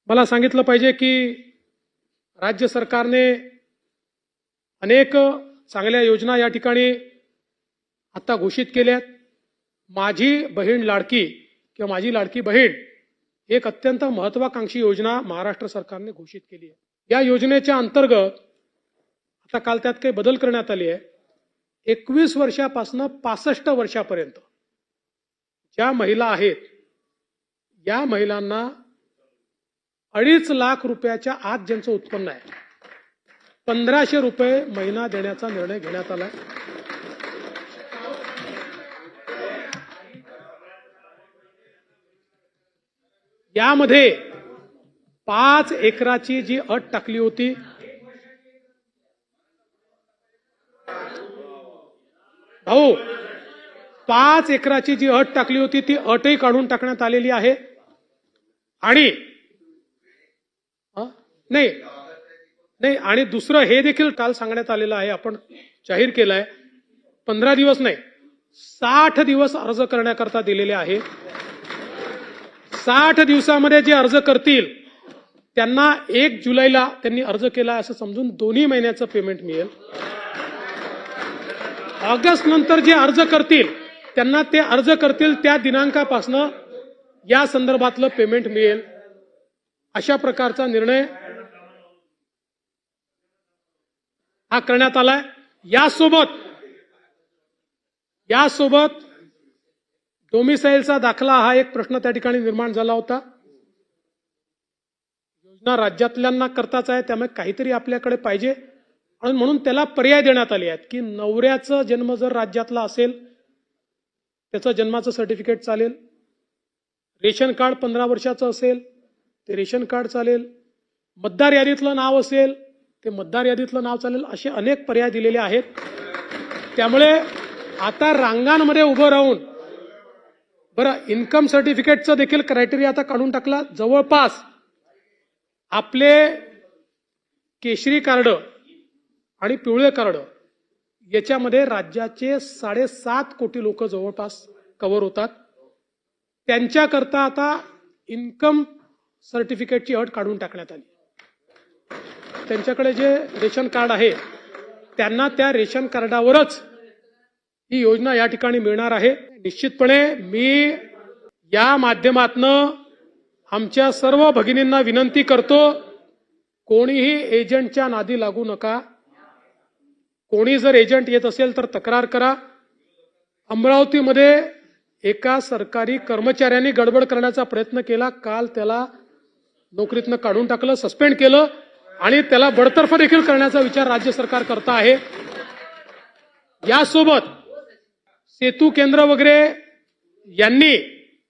मला सांगितलं पाहिजे की राज्य सरकारने अनेक चांगल्या योजना या ठिकाणी आता घोषित केल्या आहेत. माझी बहीण लाडकी किंवा माझी लाडकी बहीण एक अत्यंत महत्वाकांक्षी योजना महाराष्ट्र सरकारने घोषित केली आहे. या योजनेच्या अंतर्गत आता काल त्यात काही बदल करण्यात आले आहे. 21 वर्षापासून 65 वर्षापर्यंत ज्या महिला आहेत या महिलांना 2.5 लाख रुपयाच्या आत ज्यांचं उत्पन्न आहे 1500 रुपये महिना देण्याचा निर्णय घेण्यात आला आहे. यामध्ये 5 एकराची जी अट टाकली होती भाऊ 5 एकराची जी अट टाकली होती ती अटही काढून टाकण्यात आलेली आहे. आणि नाही आणि दुसरं हे देखील काल सांगण्यात आलेलं आहे, आपण जाहीर केलं आहे 15 दिवस नाही 60 दिवस अर्ज करण्याकरता दिलेले आहे. 60 दिवसामध्ये जे अर्ज करतील त्यांना 1 जुलैला त्यांनी अर्ज केला असं समजून 2 महिन्याचं पेमेंट मिळेल. ऑगस्ट नंतर जे अर्ज करतील त्यांना ते अर्ज करतील त्या दिनांकापासून या संदर्भातलं पेमेंट मिळेल. अशा प्रकारचा निर्णय हा करण्यात आलाय. यासोबत डोमिसाईलचा दाखला हा एक प्रश्न त्या ठिकाणी निर्माण झाला होता. योजना राज्यातल्यांना करताच आहे त्यामुळे काहीतरी आपल्याकडे पाहिजे आणि म्हणून त्याला पर्याय देण्यात आले आहेत की नवऱ्याचा जन्म जर राज्यातला असेल त्याचं जन्माचं सर्टिफिकेट चालेल. रेशन कार्ड 15 वर्षाचं असेल ते रेशन कार्ड चालेल. मतदार यादीतलं नाव असेल ते मतदार यादीतलं नाव चालेल. असे अनेक पर्याय दिलेले आहेत. त्यामुळे आता रांगांमध्ये उभं राहून बरं इन्कम सर्टिफिकेटचं देखील क्रायटेरिया आता काढून टाकला. जवळपास आपले केशरी कार्ड आणि पिवळे कार्ड याच्यामध्ये राज्याचे 7.5 कोटी लोक जवळपास कव्हर होतात. त्यांच्याकरता आता इन्कम सर्टिफिकेटची अट काढून टाकण्यात आली. त्यांच्याकडे जे रेशन कार्ड आहे त्यांना त्या रेशन कार्डावरच ही योजना या ठिकाणी मिळणार आहे. निश्चितपणे मी या माध्यमातनं आमच्या सर्व भगिनींना विनंती करतो, कोणीही एजंटच्या नादी लागू नका. कोणी जर एजंट येत असेल तर तक्रार करा. अमरावतीमध्ये एका सरकारी कर्मचाऱ्यांनी गडबड करण्याचा प्रयत्न केला. काल त्याला नोकरीतनं काढून टाकलं, सस्पेंड केलं आणि त्याला बडतर्फ देखील करण्याचा विचार राज्य सरकार करत आहे. यासोबत सेतू केंद्र वगैरे यांनी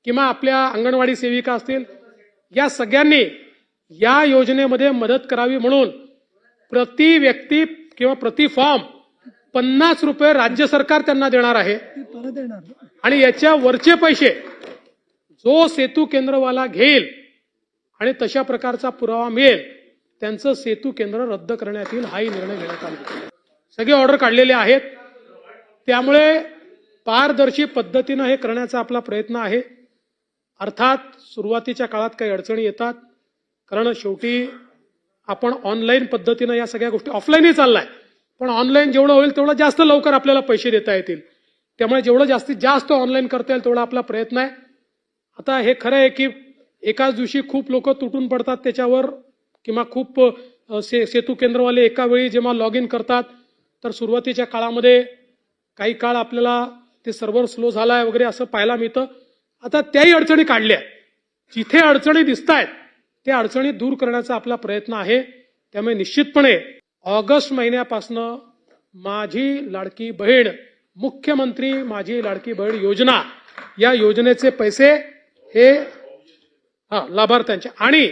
किंवा आपल्या अंगणवाडी सेविका असतील या सगळ्यांनी या योजनेमध्ये मदत करावी म्हणून प्रति व्यक्ती किंवा प्रति फॉर्म 50 रुपये राज्य सरकार त्यांना देणार आहे. आणि याच्या वरचे पैसे जो सेतू केंद्रवाला घेईल आणि तशा प्रकारचा पुरावा मिळेल त्यांचं सेतू केंद्र रद्द करण्यात येईल. हाही निर्णय घेण्यात आला. सगळे ऑर्डर काढलेले आहेत. त्यामुळे पारदर्शी पद्धतीनं हे करण्याचा आपला प्रयत्न आहे. अर्थात सुरुवातीच्या काळात काही अडचणी येतात कारण शेवटी आपण ऑनलाईन पद्धतीनं या सगळ्या गोष्टी ऑफलाईनही चाललाय पण ऑनलाईन जेवढं होईल तेवढं जास्त लवकर आपल्याला पैसे देता येतील. त्यामुळे जेवढं जास्तीत जास्त ऑनलाईन करता येईल तेवढा आपला प्रयत्न आहे. आता हे खरं आहे की एकाच दिवशी खूप लोक तुटून पडतात त्याच्यावर किंवा खूप सेतू केंद्रवाले एका वेळी जेव्हा लॉग इन करतात तर सुरुवातीच्या काळामध्ये काही काळ आपल्याला ते सर्व्हर स्लो झालाय वगैरे असं पाहायला मिळतं. आता त्याही अडचणी काढल्या. जिथे अडचणी दिसत आहेत त्या अडचणी दूर करण्याचा आपला प्रयत्न आहे. त्यामुळे निश्चितपणे ऑगस्ट महिन्यापासून माझी लाडकी बहीण मुख्यमंत्री माझी लाडकी बहीण योजना या योजनेचे पैसे हे लाभार्थ्यांचे. आणि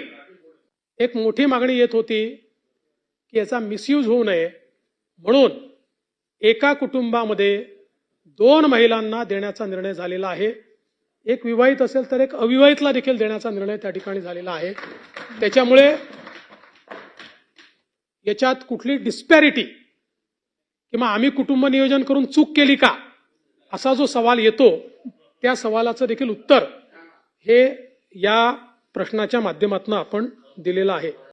एक मोठी मागणी येत होती की याचा मिसयूज होऊ नये म्हणून एका कुटुंबामध्ये 2 महिलांना देण्याचा निर्णय झालेला आहे. एक विवाहित असेल तर एक अविवाहितला देखील देण्याचा निर्णय त्या ठिकाणी झालेला आहे. त्याच्यामुळे याच्यात कुठली डिस्पॅरिटी किंवा आम्ही कुटुंब नियोजन करून चूक केली का असा जो सवाल येतो त्या सवालाचं देखील उत्तर हे या प्रश्नाच्या माध्यमातून आपण दिलेला आहे.